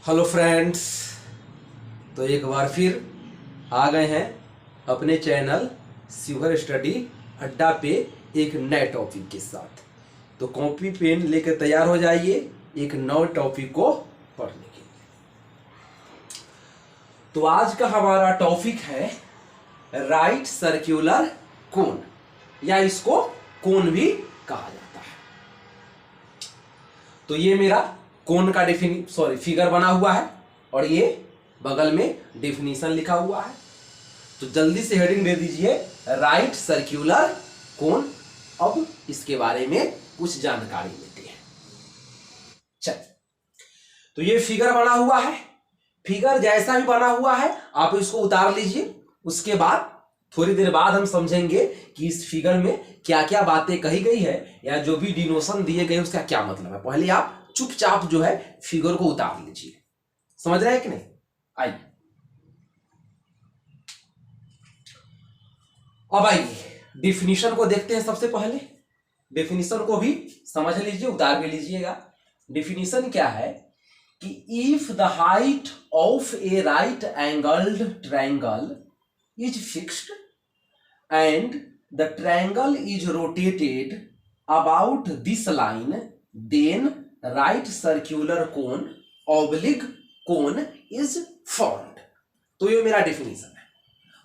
Hello friends. तो एक बार फिर आ गए हैं अपने चैनल शिवर स्टडी अड्डा पे एक नए टॉपिक के साथ। तो कॉपी पेन लेकर तैयार हो जाइए एक नए टॉपिक को पढ़ने के लिए। तो आज का हमारा टॉपिक है राइट सर्कुलर कोन, या इसको कोन भी कहा जाता है। तो ये मेरा कोन का फिगर बना हुआ है और ये बगल में डेफिनेशन लिखा हुआ है। तो जल्दी से हेडिंग दे दीजिए राइट सर्कुलर कोन। अब इसके बारे में कुछ जानकारी लेते हैं। चल, तो ये फिगर बना हुआ है। फिगर जैसा भी बना हुआ है आप इसको उतार लीजिए। उसके बाद थोड़ी देर बाद हम समझेंगे कि इस फिगर में क्या क्या बातें कही गई है या जो भी डिनोशन दिए गए उसका क्या मतलब है। पहले आप चुपचाप जो है फिगर को उतार लीजिए। समझ रहे हैं कि नहीं? आइए अब आइए डिफिनीशन को देखते हैं। सबसे पहले डेफिनेशन को भी समझ लीजिए, उतार भी लीजिएगा। डेफिनेशन क्या है कि if the height of A right angled triangle is fixed and the triangle is rotated about this line, then right circular cone oblique cone is formed। तो ये मेरा डेफिनेशन है।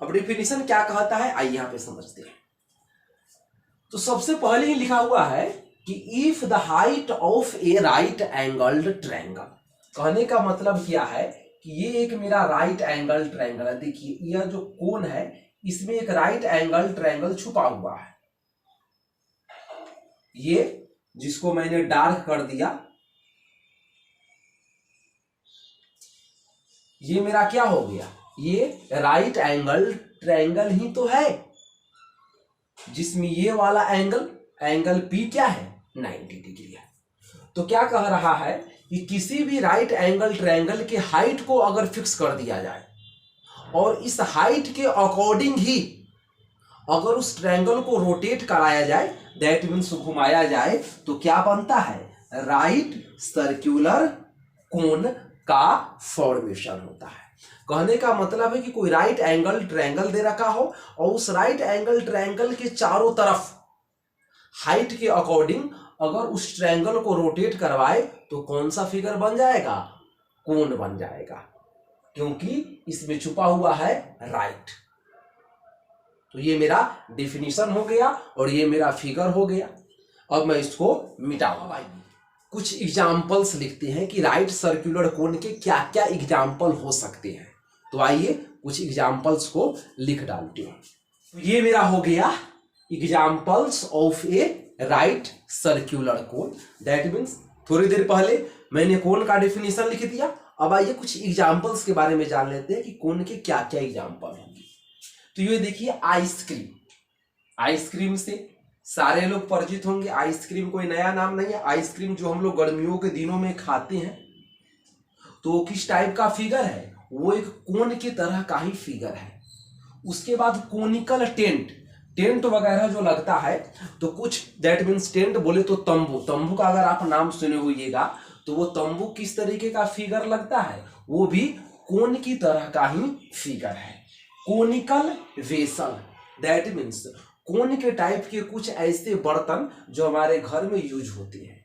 अब डेफिनेशन क्या कहता है आइए यहां पे समझते हैं। तो सबसे पहले ही लिखा हुआ है कि if the height of A right angled triangle, कहने का मतलब क्या है कि ये एक मेरा राइट एंगल ट्रायंगल है। देखिए यह जो कोन है इसमें एक राइट एंगल ट्रायंगल छुपा हुआ है। ये जिसको मैंने डार्क कर दिया, ये मेरा क्या हो गया, ये राइट एंगल ट्रायंगल ही तो है जिसमें ये वाला एंगल पी क्या है 90 डिग्री है। तो क्या कह रहा है कि किसी भी राइट एंगल ट्रायंगल के हाइट को अगर फिक्स कर दिया जाए और इस हाइट के अकॉर्डिंग ही अगर उस ट्रायंगल को रोटेट कराया जाए, दैट मीन्स घुमाया जाए, तो क्या बनता है राइट सर्कुलर कोन का फॉर्मेशन होता है। कहने का मतलब है कि कोई राइट एंगल ट्रायंगल दे रखा हो और उस राइट एंगल ट्रायंगल के चारों तरफ हाइट के अकॉर्डिंग अगर उस ट्रायंगल को रोटेट करवाए तो कौन सा फिगर बन जाएगा, कोन बन जाएगा, क्योंकि इसमें छुपा हुआ है राइट। तो ये मेरा डेफिनेशन हो गया और ये मेरा फिगर हो गया। अब मैं इसको मिटाऊंगा। भाई कुछ एग्जाम्पल्स लिखते हैं कि राइट सर्कुलर कोन के क्या क्या एग्जाम्पल हो सकते हैं। तो आइए कुछ एग्जाम्पल्स को लिख डालते हैं। तो ये मेरा हो गया examples of A right circular cone. That means थोड़ी देर पहले मैंने कोन का डेफिनेशन लिख दिया। अब आइए कुछ एग्जाम्पल्स के बारे में जान लेते हैं कि कोन के क्या क्या एग्जाम्पल होंगे। तो ये देखिए आइसक्रीम, आइसक्रीम से सारे लोग परिचित होंगे। आइसक्रीम कोई नया नाम नहीं है। आइसक्रीम जो हम लोग गर्मियों के दिनों में खाते हैं, तो वो किस टाइप का फिगर है, वो एक कोन की तरह का ही फिगर है। उसके बाद कोनिकल टेंट, टेंट वगैरह जो लगता है, तो कुछ दैट मीन्स टेंट बोले तो तंबू, तंबू का अगर आप नाम सुने होइएगा तो वो तंबू किस तरीके का फिगर लगता है, वो भी कोन की तरह का ही फिगर है। कोनिकल वेसल, दैट मीन्स कोन के टाइप के कुछ ऐसे बर्तन जो हमारे घर में यूज होते हैं।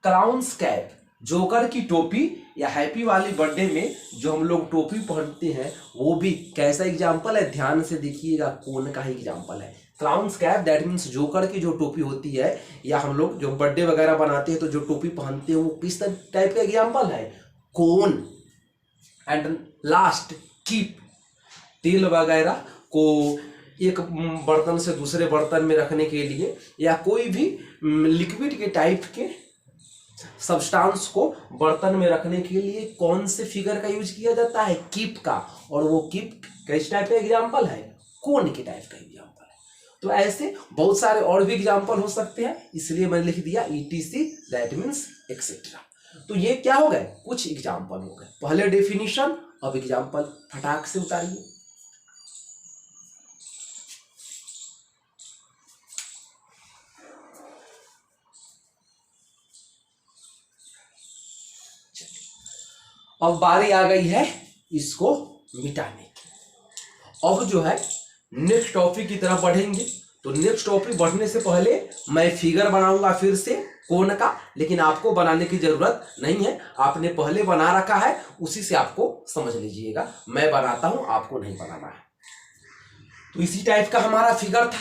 क्राउन्स कैप, जोकर की टोपी या हैप्पी वाली बर्थडे में जो हम लोग टोपी पहनते हैं, वो भी कैसा एग्जाम्पल है, ध्यान से देखिएगा, कोन का ही एग्जाम्पल है। Crowns cap that means joker की जो टोपी होती है, या हम लोग जो बर्थडे वगैरह बनाते हैं तो जो टोपी पहनते हैं वो किस टाइप का एग्जाम्पल है, कोन। एंड लास्ट कीप, तेल वगैरह को एक बर्तन से दूसरे बर्तन में रखने के लिए या कोई भी लिक्विड के टाइप के सब्सटेंस को बर्तन में रखने के लिए कौन से फिगर का यूज किया जाता है, कीप का। और वो कीप किस टाइप का एग्जाम्पल है, कोन के टाइप का एग्जाम्पल है। तो ऐसे बहुत सारे और भी एग्जाम्पल हो सकते हैं, इसलिए मैंने लिख दिया ETC, दैट मीन्स एक्सेट्रा। तो ये क्या हो गए, कुछ एग्जाम्पल हो गए। पहले डेफिनेशन, अब एग्जाम्पल फटाक से उतारिए। अब बारी आ गई है इसको मिटाने की। अब जो है नेक्स्ट टॉपिक की तरफ बढ़ेंगे। तो नेक्स्ट टॉपिक बढ़ने से पहले मैं फिगर बनाऊंगा फिर से कोण का, लेकिन आपको बनाने की जरूरत नहीं है, आपने पहले बना रखा है, उसी से आपको समझ लीजिएगा। मैं बनाता हूं, आपको नहीं बनाना है। तो इसी टाइप का हमारा फिगर था,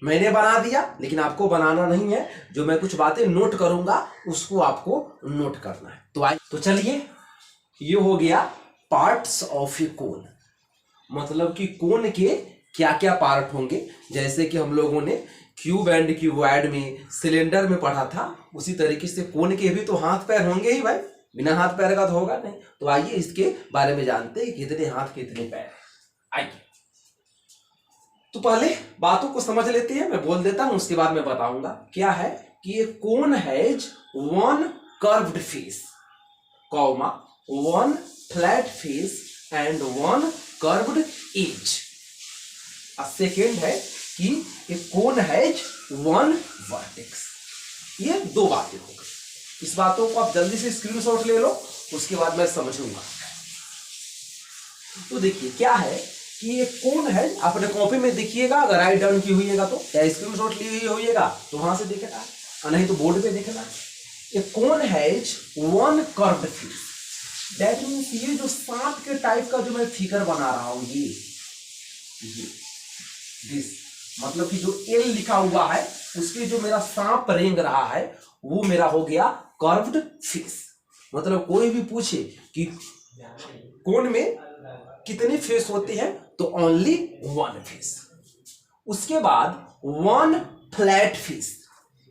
मैंने बना दिया, लेकिन आपको बनाना नहीं है। जो मैं कुछ बातें नोट करूंगा उसको आपको नोट करना है। तो चलिए, ये हो गया पार्ट्स ऑफ ए कोन, मतलब कि कोन के क्या क्या पार्ट होंगे। जैसे कि हम लोगों ने क्यूब एंड क्यूबॉइड में, सिलेंडर में पढ़ा था, उसी तरीके से कोन के भी तो हाथ पैर होंगे ही भाई, बिना हाथ पैर का तो होगा नहीं। तो आइए इसके बारे में जानते हैं, कितने हाथ कितने पैर। आइए, तो पहले बातों को समझ लेते हैं, मैं बोल देता हूं, उसके बाद मैं बताऊंगा क्या है। कि ये cone has one curved face, comma one flat face and one curved edge. Second है कि ये कोन हैज वन वर्टेक्स। ये दो बातें हो गई। इस बातों को आप जल्दी से स्क्रीनशॉट ले लो, उसके बाद मैं समझूंगा। तो देखिए क्या है कि ये कोन है, अपने कॉपी में देखिएगा, अगर राइट डाउन की हुईगा तो, या स्क्रीनशॉट ली हुई होइएगा तो वहां से देखना, नहीं तो बोर्ड पे देखना। ये cone has one curved face, that means ये जो सांप के टाइप का जो मैं फिगर बना रहा हूं, ये दिस, मतलब कि जो एल लिखा हुआ है उसके जो मेरा सांप रेंग रहा है वो मेरा हो गया कर्व्ड फेस। मतलब कोई भी पूछे कि कोन में कितने फेस होते हैं, तो ओनली वन फेस। उसके बाद वन फ्लैट फेस,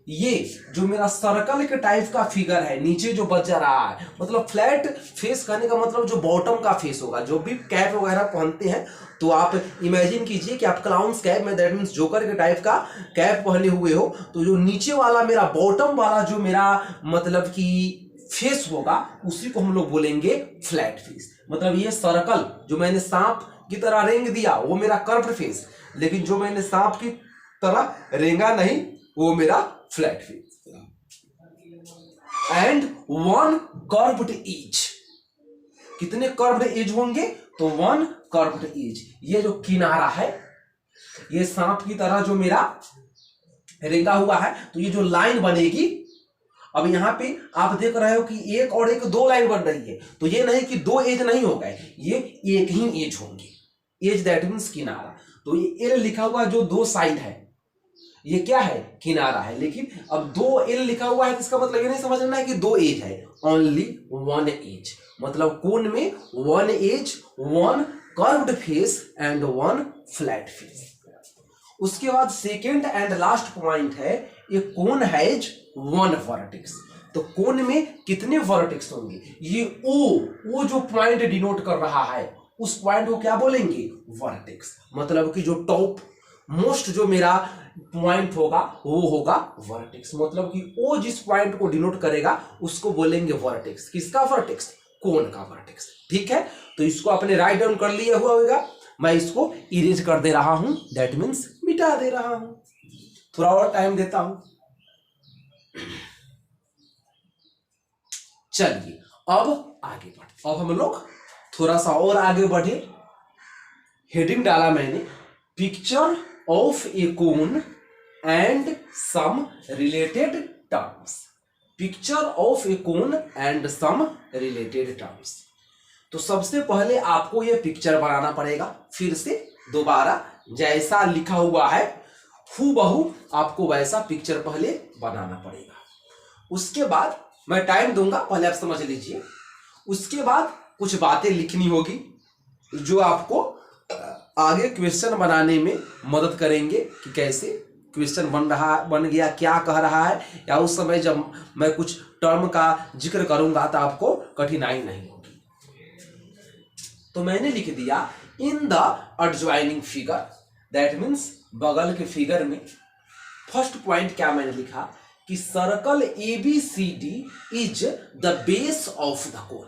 ये जो मेरा सर्कल के टाइप का फिगर है, नीचे जो बच रहा है, मतलब फ्लैट फेस कहने का मतलब जो बॉटम का फेस होगा। जो भी कैप वगैरह पहनते हैं तो आप इमेजिन कीजिए कि आप क्लाउन्स कैप में, दैट मीन्स जोकर के टाइप का कैप पहने हुए हो, तो जो नीचे वाला मेरा बॉटम वाला जो मेरा मतलब कि फेस होगा उसी को हम लोग बोलेंगे फ्लैट फेस। मतलब ये सर्कल जो मैंने सांप की तरह रेंग दिया वो मेरा कर्व्ड फेस, लेकिन जो मैंने सांप की तरह रेंगा नहीं वो मेरा flat face. And one curved as, कितने कर्व्ड एज होंगे, तो वन कर्व्ड एज। ये जो किनारा है, ये सांप की तरह जो मेरा रेंगा हुआ है, तो ये जो लाइन बनेगी, अब यहां पे आप देख रहे हो कि एक और एक दो लाइन बन रही है, तो ये नहीं कि दो एज नहीं हो गए, ये एक ही एज होंगे। एज दैट मीन्स किनारा। तो ये एल लिखा हुआ जो दो साइड है, ये क्या है, किनारा है। लेकिन अब दो एल लिखा हुआ है तो इसका मतलब ये नहीं समझना है कि दो एज है, ओनली वन एज। मतलब कोन में one edge, one curved face and one flat face. उसके बाद सेकेंड एंड लास्ट पॉइंट है, ये कोन हैज वन वर्टेक्स। तो कोन में कितने वर्टेक्स होंगे, ये ओ जो पॉइंट डिनोट कर रहा है उस पॉइंट को क्या बोलेंगे, वर्टेक्स। मतलब कि जो टॉप मोस्ट जो मेरा पॉइंट होगा वो होगा वर्टेक्स। मतलब कि ओ जिस पॉइंट को डिनोट करेगा उसको बोलेंगे वर्टेक्स। किसका वर्टेक्स, कोन का वर्टेक्स। ठीक है, तो इसको आपने राइट डाउन कर लिया हुआ होगा, मैं इसको इरेज कर दे रहा हूं, दैट मीन्स मिटा दे रहा हूं। थोड़ा और टाइम देता हूं। चलिए अब आगे बढ़ते, अब हम लोग थोड़ा सा और आगे बढ़े। हेडिंग डाला मैंने, picture of a cone and some related terms. Picture of a cone and some related terms. तो सबसे पहले आपको यह पिक्चर बनाना पड़ेगा, फिर से दोबारा जैसा लिखा हुआ है हूबहू आपको वैसा पिक्चर पहले बनाना पड़ेगा। उसके बाद मैं टाइम दूंगा, पहले आप समझ लीजिए। उसके बाद कुछ बातें लिखनी होगी जो आपको आगे क्वेश्चन बनाने में मदद करेंगे कि कैसे क्वेश्चन बन गया, क्या कह रहा है, या उस समय जब मैं कुछ टर्म का जिक्र करूंगा तो आपको कठिनाई नहीं होगी। तो मैंने लिख दिया in the adjoining figure, that means बगल के फिगर में। फर्स्ट पॉइंट क्या मैंने लिखा कि circle ABCD is the base of the कोन।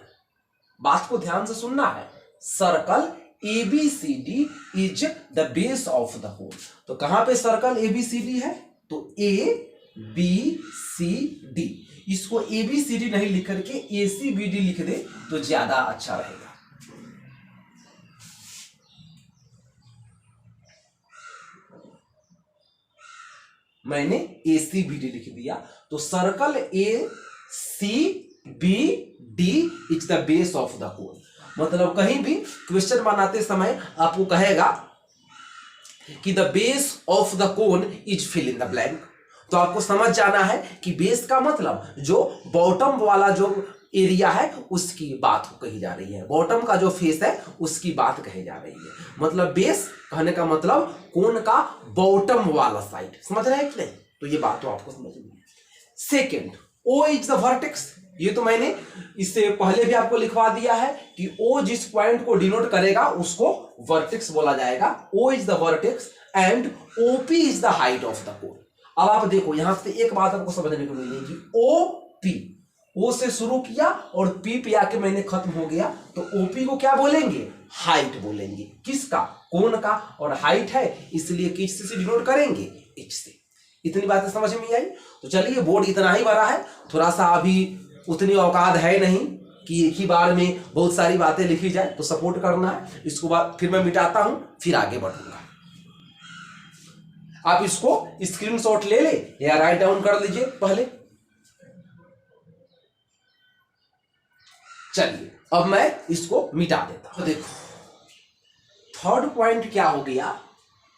बात को ध्यान से सुनना है, circle ABCD is the base of the कोन। तो कहां पे सर्कल ABCD है, तो A बी सी डी, इसको ए बी सी डी नहीं लिख करके ए सी बी डी लिख दे तो ज्यादा अच्छा रहेगा। मैंने ए सी बी डी लिख दिया, तो circle A C B D is the base of the cone. मतलब कहीं भी क्वेश्चन बनाते समय आपको कहेगा कि the base of the cone is fill in the blank, तो आपको समझ जाना है कि बेस का मतलब जो बॉटम वाला जो एरिया है उसकी बात कही जा रही है, बॉटम का जो फेस है उसकी बात कही जा रही है। मतलब बेस कहने का मतलब कोन का बॉटम वाला साइड, समझ रहे हैं कि नहीं? तो ये बात तो आपको समझनी है। Second, O is the vertex, ये तो मैंने इससे पहले भी आपको लिखवा दिया है कि ओ जिस पॉइंट को डिनोट करेगा उसको वर्टेक्स बोला जाएगा। O is the vertex and OP is the height of the cone. अब आप देखो यहां से एक बात आपको समझने को मिलेगी, ओ पी, ओ से शुरू किया और पी पे आके मैंने खत्म हो गया, तो ओपी को क्या बोलेंगे? हाइट बोलेंगे। किसका? कोन का। और हाइट है इसलिए किस से डिनोट करेंगे? एच से। इतनी बातें समझ में आई? तो चलिए, बोर्ड इतना ही बड़ा है, थोड़ा सा अभी उतनी औकात है नहीं कि एक ही बार में बहुत सारी बातें लिखी जाए, तो सपोर्ट करना है। इसको बाद फिर मैं मिटाता हूं, फिर आगे बढ़ूंगा। आप इसको स्क्रीनशॉट ले ले या राइट डाउन कर लीजिए पहले। चलिए अब मैं इसको मिटा देता हूं। देखो थर्ड पॉइंट क्या हो गया,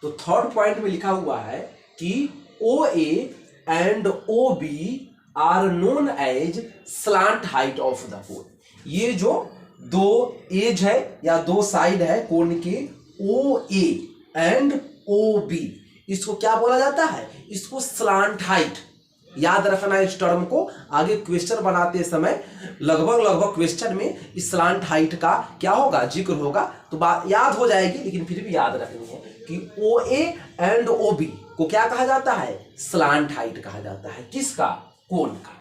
तो थर्ड पॉइंट में लिखा हुआ है कि O A and O B are known as slant height of the cone. ये जो दो एज है या दो साइड है कोन के, ओ ए एंड ओ बी, इसको क्या बोला जाता है? इसको स्लांट हाइट। याद रखना इस टर्म को, आगे क्वेश्चन बनाते समय लगभग क्वेश्चन में इस स्लांट हाइट का क्या होगा? जिक्र होगा, तो बात याद हो जाएगी, लेकिन फिर भी याद रखनी है कि O A and O B को क्या कहा जाता है? स्लांट हाइट कहा जाता है। किसका? कोन का।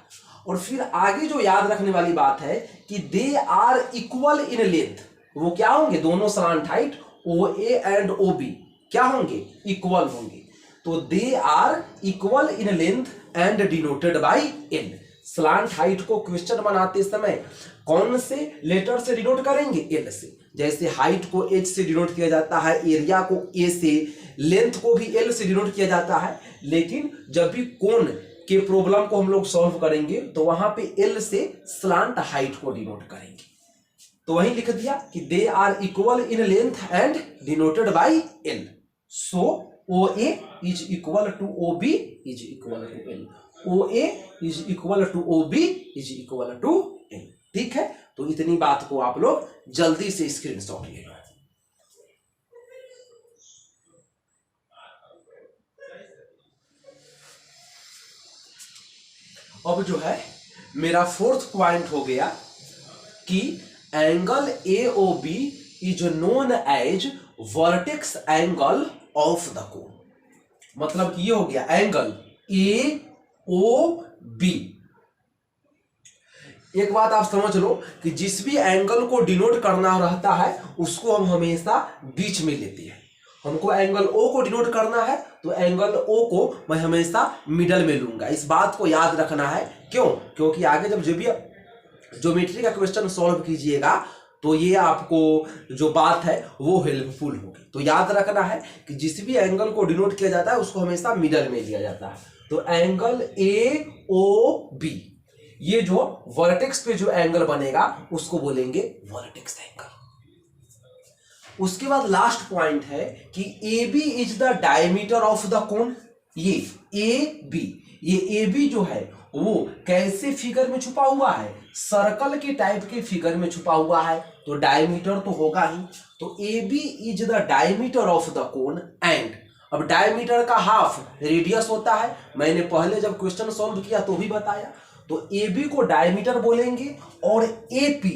और फिर आगे जो याद रखने वाली बात है कि they are equal in length, वो क्या होंगे? दोनों slant height O A and O B क्या होंगे? इक्वल होंगे। तो they are equal in length and denoted by L. Slant height को क्वेश्चन बनाते समय कौन से लेटर से डिनोट करेंगे? एल से। जैसे हाइट को एच से डिनोट किया जाता है, एरिया को ए से, लेंथ को भी एल से डिनोट किया जाता है, लेकिन जब भी कोन के प्रॉब्लम को हम लोग सॉल्व करेंगे तो वहां पे एल से स्लांट हाइट को डिनोट करेंगे। तो वही लिख दिया कि they are equal in length and denoted by L. So O A is equal to O B is equal to L. O A is equal to O B is equal to L. ठीक है, तो इतनी बात को आप लोग जल्दी से स्क्रीनशॉट ले लो। अब जो है मेरा फोर्थ पॉइंट हो गया कि angle A O B is known as vertex angle of the cone. मतलब ये हो गया एंगल ए ओ बी। एक बात आप समझ लो कि जिस भी एंगल को डिनोट करना रहता है उसको हम हमेशा बीच में लेते हैं। हमको एंगल ओ को डिनोट करना है तो एंगल ओ को मैं हमेशा मिडल में लूंगा। इस बात को याद रखना है। क्यों? क्योंकि आगे जब भी ज्योमेट्री का क्वेश्चन सॉल्व कीजिएगा तो ये आपको जो बात है वो हेल्पफुल होगी। तो याद रखना है कि जिस भी एंगल को डिनोट किया जाता है उसको हमेशा मिडल में लिया जाता है। तो एंगल ए ओ बी, ये जो वर्टेक्स पे जो एंगल बनेगा उसको बोलेंगे वर्टेक्स एंगल। उसके बाद लास्ट पॉइंट है कि A B is the diameter of the cone. ये ए बी, ये ए बी जो है वो कैसे फिगर में छुपा हुआ है? सर्कल के टाइप के फिगर में छुपा हुआ है, तो डायमीटर तो होगा ही। तो A B is the diameter of the cone and, अब डायमीटर का हाफ रेडियस होता है, मैंने पहले जब क्वेश्चन सॉल्व किया तो भी बताया। तो ए बी को डायमीटर बोलेंगे और ए पी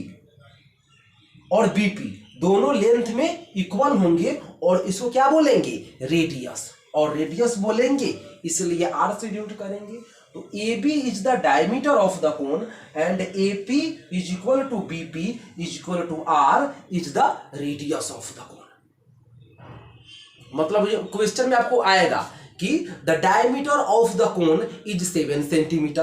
और बी पी दोनों लेंथ में इक्वल होंगे और इसको क्या बोलेंगे? रेडियस। और रेडियस बोलेंगे इसलिए आर से डिनोट करेंगे। तो A B is the diameter of the cone and A P is equal to B P is equal to R is the radius of the cone. मतलब क्वेश्चन में आपको आएगा कि the diameter of the cone is 7 centimetre.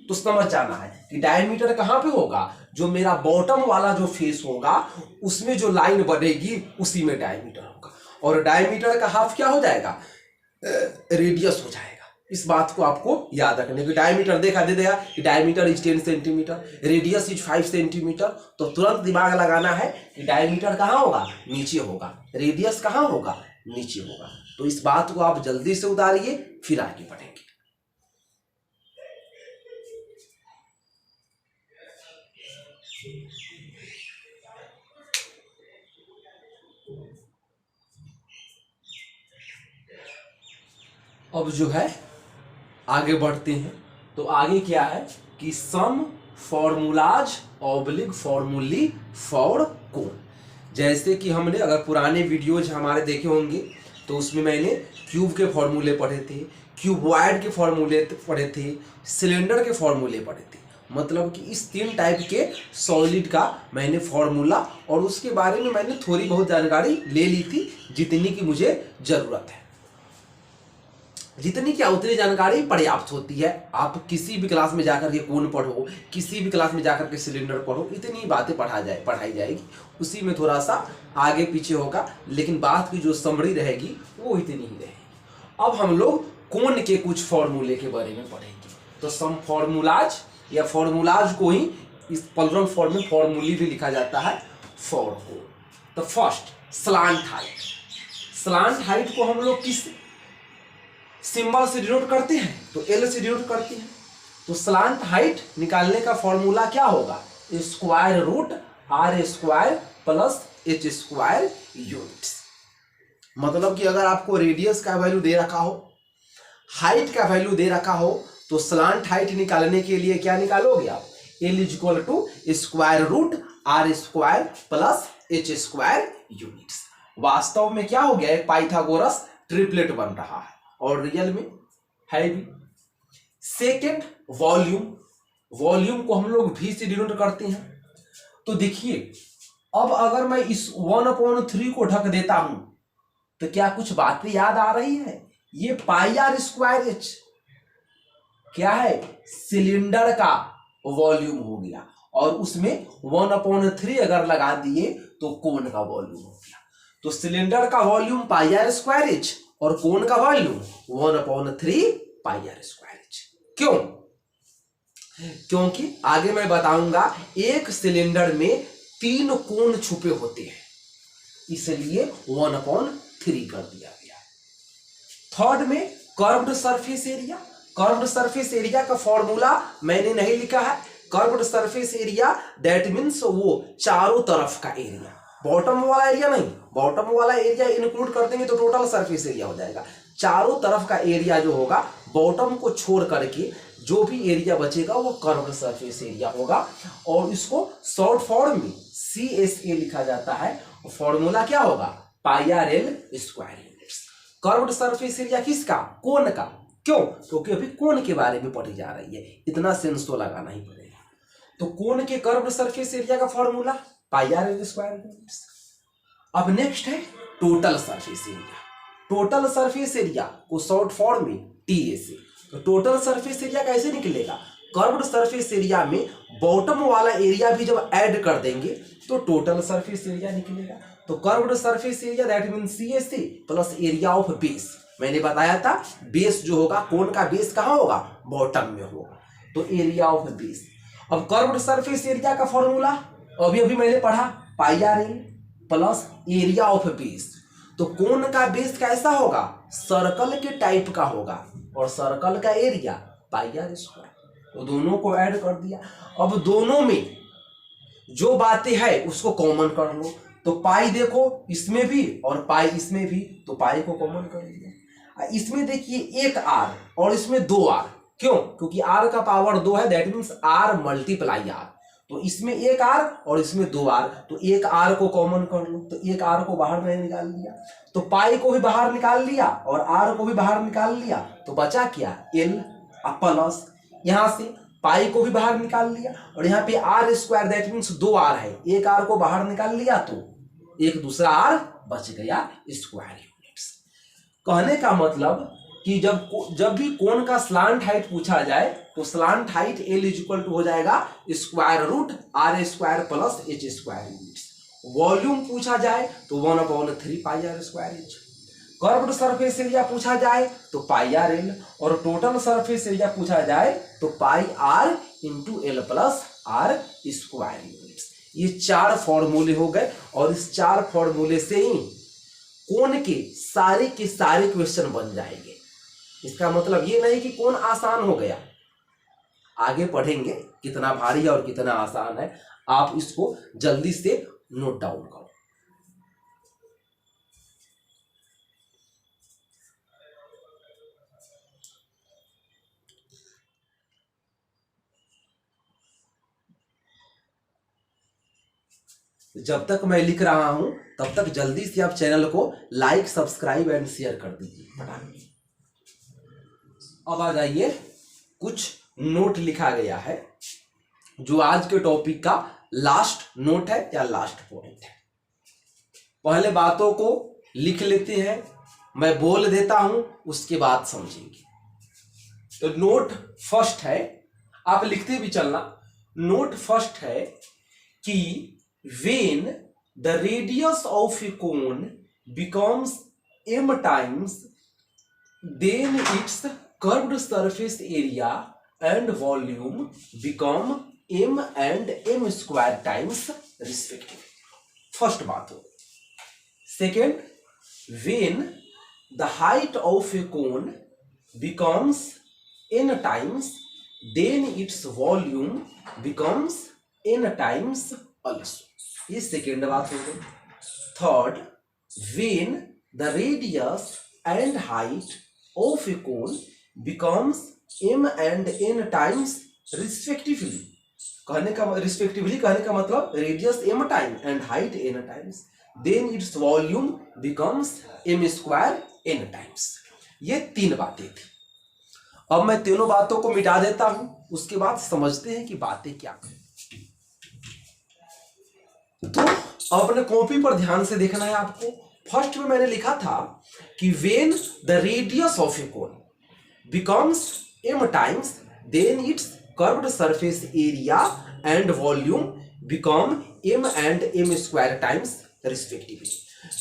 तो समझ जाना है कि डायमीटर कहां पे होगा, जो मेरा बॉटम वाला जो फेस होगा उसमें जो लाइन बनेगी उसी में डायमीटर होगा, और डायमीटर का हाफ क्या हो जाएगा, रेडियस हो जाएगा। इस बात को आपको याद रखने की, डायमीटर देखा दे दिया कि diameter is 10 centimetre, radius is 5 centimetre, तो तुरंत दिमाग लगाना है कि डायमीटर कहाँ होगा, नीचे होगा, रेडियस कहाँ होगा, नीचे होगा। तो इस बात को आप जल्दी से उतारिए, फिर आगे बढ़ेंगे। अब जो है आगे बढ़ते हैं। तो आगे क्या है कि सम फॉर्मूलाज ऑब्लिक फॉर्मूली फॉर कोन। जैसे कि हमने अगर पुराने वीडियोज हमारे देखे होंगे तो उसमें मैंने क्यूब के फॉर्मूले पढ़े थे, क्यूबॉइड के फॉर्मूले पढ़े थे, सिलेंडर के फॉर्मूले पढ़े थे। मतलब कि इस 3 टाइप के सॉलिड का मैंने फॉर्मूला और उसके बारे में मैंने थोड़ी बहुत जानकारी ले ली थी, जितनी की मुझे ज़रूरत है। जितनी क्या उतनी जानकारी पर्याप्त होती है। आप किसी भी क्लास में जाकर के कोन पढ़ो, किसी भी क्लास में जाकर के सिलेंडर पढ़ो, इतनी बातें पढ़ाई जाएगी, उसी में थोड़ा सा आगे पीछे होगा, लेकिन बात की जो समरी रहेगी वो इतनी ही रहेगी। अब हम लोग कोन के कुछ फॉर्मूले के बारे में पढ़ेंगे। तो सम फॉर्मूलाज या फॉर्मूलाज को ही इस प्लूरल फॉर्म में फॉर्मूली भी लिखा जाता है फॉर कोन। तो first slant height. Slant height को हम लोग किस सिंबल से डिनोट करते हैं, तो एल से डिनोट करते हैं। तो स्लांट हाइट निकालने का फॉर्मूला क्या होगा, square root R square plus H square units. मतलब कि अगर आपको रेडियस का वैल्यू दे रखा हो, हाइट का वैल्यू दे रखा हो, तो स्लांट हाइट निकालने के लिए क्या निकालोगे आप, L is equal to square root R square plus H square units. वास्तव में क्या हो गया, एक पाइथागोरस ट्रिपलेट बन रहा है और रियल में है भी। Second volume. वॉल्यूम को हम लोग v से डिनोट करते हैं। तो देखिए, अब अगर मैं इस 1/3 को ढक देता हूं तो क्या कुछ बातें याद आ रही है। ये पाई आर स्क्वायर एच क्या है, सिलेंडर का वॉल्यूम हो गया, और उसमें 1/3 अगर लगा दिए तो कोन का वॉल्यूम हो गया। तो सिलेंडर का volume pi R square H और कोन का volume 1/3 pi R square H. क्यों, क्योंकि आगे मैं बताऊंगा एक सिलेंडर में 3 कोन छुपे होते हैं, इसलिए 1/3 कर दिया गया। थर्ड में curved surface area. Curved surface area का फॉर्मूला मैंने नहीं लिखा है। Curved surface area that means वो चारों तरफ का एरिया, बॉटम वाला एरिया नहीं, बॉटम वाला एरिया इंक्लूड कर देंगे तो टोटल सरफेस एरिया हो जाएगा। चारों तरफ का एरिया जो होगा, बॉटम को छोड़ करके जो भी एरिया बचेगा वो कर्व्ड सरफेस एरिया होगा, और इसको शॉर्ट फॉर्म में CSA लिखा जाता है। फॉर्मूला क्या होगा, pi R L square units. Curved surface area किसका, कोन का। क्यों, क्योंकि अभी कोन के बारे में पढ़ी जा रही है, इतना सेंस तो लगाना ही पड़ेगा। तो कोन के कर्व्ड सरफेस एरिया का फॉर्मूला पाई आर एल स्क्वायर यूनिट्स। अब नेक्स्ट है total surface area. Total surface area को शॉर्ट फॉर्म में TSA। तो टोटल सरफेस एरिया कैसे निकलेगा, कर्व्ड सरफेस एरिया में बॉटम वाला एरिया भी जब ऐड कर देंगे तो टोटल सरफेस एरिया निकलेगा। तो curved surface area that means CSA plus area of base. मैंने बताया था बेस जो होगा, कोन का बेस कहाँ होगा, बॉटम में होगा, तो एरिया ऑफ बेस। अब कर्व्ड सरफेस एरिया का फॉर्मूला अभी अभी मैंने पढ़ा, pi R L plus area of base. तो कोन का बेस कैसा होगा, सर्कल के टाइप का होगा, और सर्कल का एरिया पाई आर स्क्वायर। तो दोनों को ऐड कर दिया। अब दोनों में जो बातें हैं उसको कॉमन कर लो। तो पाई देखो इसमें भी और पाई इसमें भी, तो पाई को कॉमन कर दिया। इसमें देखिए 1 R और इसमें 2 R। क्यों, क्योंकि R का पावर 2 है, that means R multiply R। तो इसमें 1 R और इसमें 2 R, तो 1 R को कॉमन कर लो। तो 1 R को बाहर मैंने निकाल लिया, तो पाई को भी बाहर निकाल लिया और R को भी बाहर निकाल लिया, तो बचा क्या, L प्लस यहाँ से पाई को भी बाहर निकाल लिया, और यहाँ पे R square that means 2 R है, 1 R को बाहर निकाल लिया तो एक दूसरा R बच गया, स्क्वायर यूनिट्स। कहने का मतलब कि जब भी कोण का स्लांट हाइट पूछा जाए तो slant height L equal to हो जाएगा square root R square plus H square units. Volume पूछा जाए तो 1/3 pi R square H। Curved surface area पूछा जाए तो पाई आर एल, और टोटल सरफेस एरिया पूछा जाए तो pi R into L plus R square units. ये 4 फॉर्मूले हो गए, और इस 4 फॉर्मूले से ही कोण के सारे क्वेश्चन बन जाएंगे। इसका मतलब ये नहीं कि कोण आसान हो गया, आगे पढ़ेंगे कितना भारी और कितना आसान है। आप इसको जल्दी से नोट डाउन करो। जब तक मैं लिख रहा हूं तब तक जल्दी से आप चैनल को लाइक, सब्सक्राइब एंड शेयर कर दीजिए। अब आ जाइए, कुछ नोट लिखा गया है जो आज के टॉपिक का लास्ट नोट है या लास्ट पॉइंट है। पहले बातों को लिख लेते हैं, मैं बोल देता हूं, उसके बाद समझेंगे। तो नोट फर्स्ट है, आप लिखते भी चलना। नोट फर्स्ट है कि when the radius of a cone becomes m times, then its curved surface area and volume become m and m square times respectively. First बात हो। Second, when the height of a cone becomes n times, then its volume becomes n times also. ये second बात हो गई। Third, when the radius and height of a cone becomes m and n times respectively, कहने का मतलब radius m time and height n times, then its volume becomes m square n times. ये 3 बातें थी। अब मैं तीनों बातों को मिटा देता हूं, उसके बाद समझते हैं कि बातें क्या हैं। तो अपने कॉपी पर ध्यान से देखना है आपको। फर्स्ट में मैंने लिखा था कि when the radius of a cone becomes m times, then its curved surface area and volume become m and m square times respectively।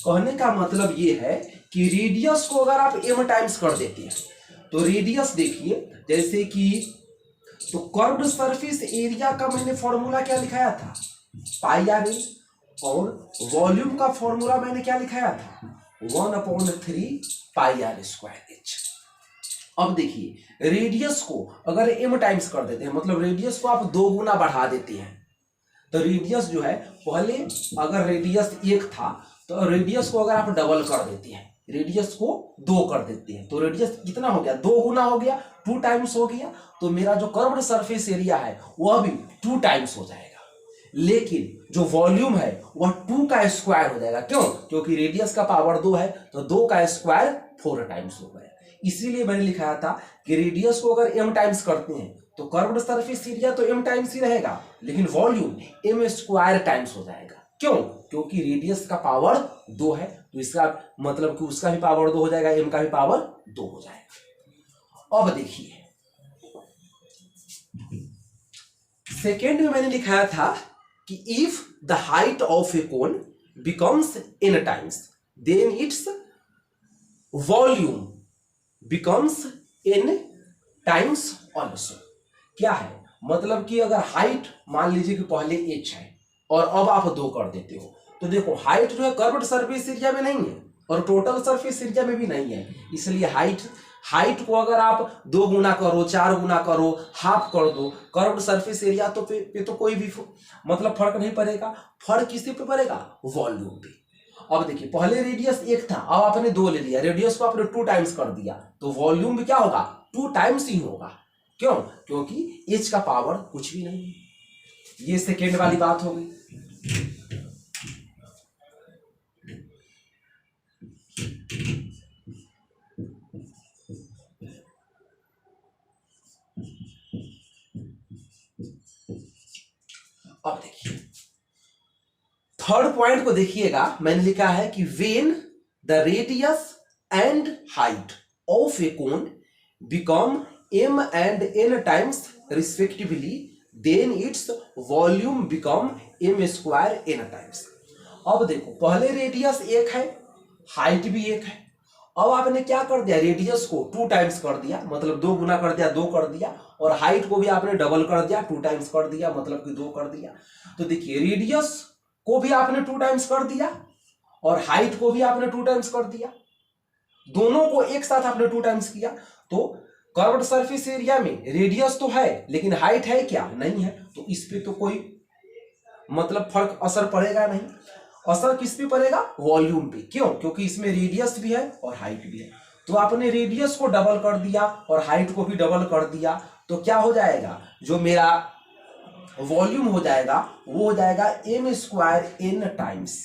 कहने का मतलब ये है कि रेडियस को अगर आप m टाइम्स कर देते हैं तो रेडियस देखिए, जैसे कि तो कर्व्ड सरफेस एरिया का मैंने फॉर्मूला क्या लिखाया था, पाई आर एल, और वॉल्यूम का फॉर्मूला मैंने क्या लिखाया था, 1/3 पाई आर स्क्वायर एच। अब देखिए, रेडियस को अगर m टाइम्स कर देते हैं, मतलब रेडियस को आप 2 गुना बढ़ा देते हैं, तो रेडियस जो है, पहले अगर रेडियस 1 था तो रेडियस को अगर आप डबल कर देते हैं, रेडियस को 2 कर देते हैं, तो रेडियस कितना हो गया, 2 गुना हो गया, 2 टाइम्स हो गया। तो मेरा जो कर्व्ड सरफेस एरिया है वह भी 2 टाइम्स हो जाएगा, लेकिन जो वॉल्यूम है वह 2 का स्क्वायर हो जाएगा। क्यों? क्योंकि रेडियस का पावर 2 है, तो 2 का स्क्वायर 4 टाइम्स हो गया। इसीलिए मैंने लिखाया था कि रेडियस को अगर m टाइम्स करते हैं तो कर्व्ड सरफेस एरिया तो m टाइम्स ही रहेगा, लेकिन वॉल्यूम m स्क्वायर टाइम्स हो जाएगा। क्यों? क्योंकि रेडियस का पावर 2 है, तो इसका मतलब कि उसका भी पावर 2 हो जाएगा, m का भी पावर 2 हो जाएगा। अब देखिए, सेकेंड में मैंने लिखाया था कि if the height of a cone becomes n times, then its volume becomes n times also। क्या है मतलब कि अगर हाइट मान लीजिए कि पहले h है और अब आप 2 कर देते हो, तो देखो हाइट जो है कर्व्ड सरफेस एरिया में नहीं है और टोटल सरफेस एरिया में भी नहीं है, इसलिए हाइट को अगर आप 2 गुना करो, 4 गुना करो, हाफ कर दो, कर्व्ड सरफेस एरिया तो पे तो कोई भी मतलब फर्क नहीं पड़ेगा। फर्क किसी पे पड़ेगा, वॉल्यूम पे। अब देखिए, पहले रेडियस 1 था, अब आपने 2 ले लिया, रेडियस को आपने 2 टाइम्स कर दिया, तो वॉल्यूम भी क्या होगा, 2 टाइम्स ही होगा। क्यों? क्योंकि h का पावर कुछ भी नहीं है। ये सेकेंड वाली बात हो गई। अब देखिए, थर्ड पॉइंट को देखिएगा, मैंने लिखा है कि when the radius and height of a cone become m and n times respectively, then its volume become m square n times. अब देखो पहले रेडियस एक है, हाइट भी एक है। अब आपने क्या कर दिया, रेडियस को 2 टाइम्स कर दिया, मतलब 2 गुना कर दिया, 2 कर दिया, और हाइट को भी आपने डबल कर दिया, 2 टाइम्स कर दिया, मतलब कि 2 कर दिया। तो देखिए रेडियस को भी आपने 2 टाइम्स कर दिया और हाइट को भी आपने 2 टाइम्स कर दिया, दोनों को एक साथ आपने 2 टाइम्स किया। तो कर्व्ड सरफेस एरिया में रेडियस तो है लेकिन हाइट है क्या, नहीं है, तो इस पे तो कोई मतलब फर्क असर पड़ेगा नहीं। असर किस पे पड़ेगा, वॉल्यूम पे। क्यों, क्योंकि इसमें रेडियस भी है और हाइट भी है। तो आपने रेडियस को डबल कर दिया और हाइट को भी डबल कर दिया, तो क्या हो जाएगा, जो मेरा वॉल्यूम हो जाएगा वो हो जाएगा m स्क्वायर n टाइम्स।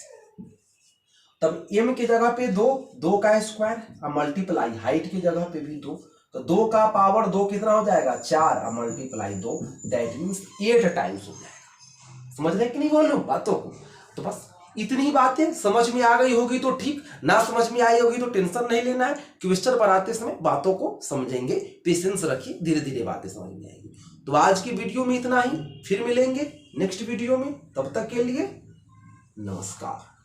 तब m की जगह पे 2 का स्क्वायर, अब मल्टीप्लाई हाइट की जगह पे भी 2, तो 2 का पावर 2 कितना हो जाएगा, 4, अब मल्टीप्लाई 2, दैट मीन्स 8 टाइम्स हो जाएगा। समझ रहे कि नहीं वॉल्यूम बातों को। तो बस इतनी बातें समझ में आ गई होगी तो ठीक, ना समझ में आई होगी तो टेंशन नहीं लेना है। क्वेश्चन बनाते समय बातों को समझेंगे, पेशेंस रखिए, धीरे धीरे बातें समझ में आएगी। तो आज की वीडियो में इतना ही, फिर मिलेंगे नेक्स्ट वीडियो में, तब तक के लिए नमस्कार।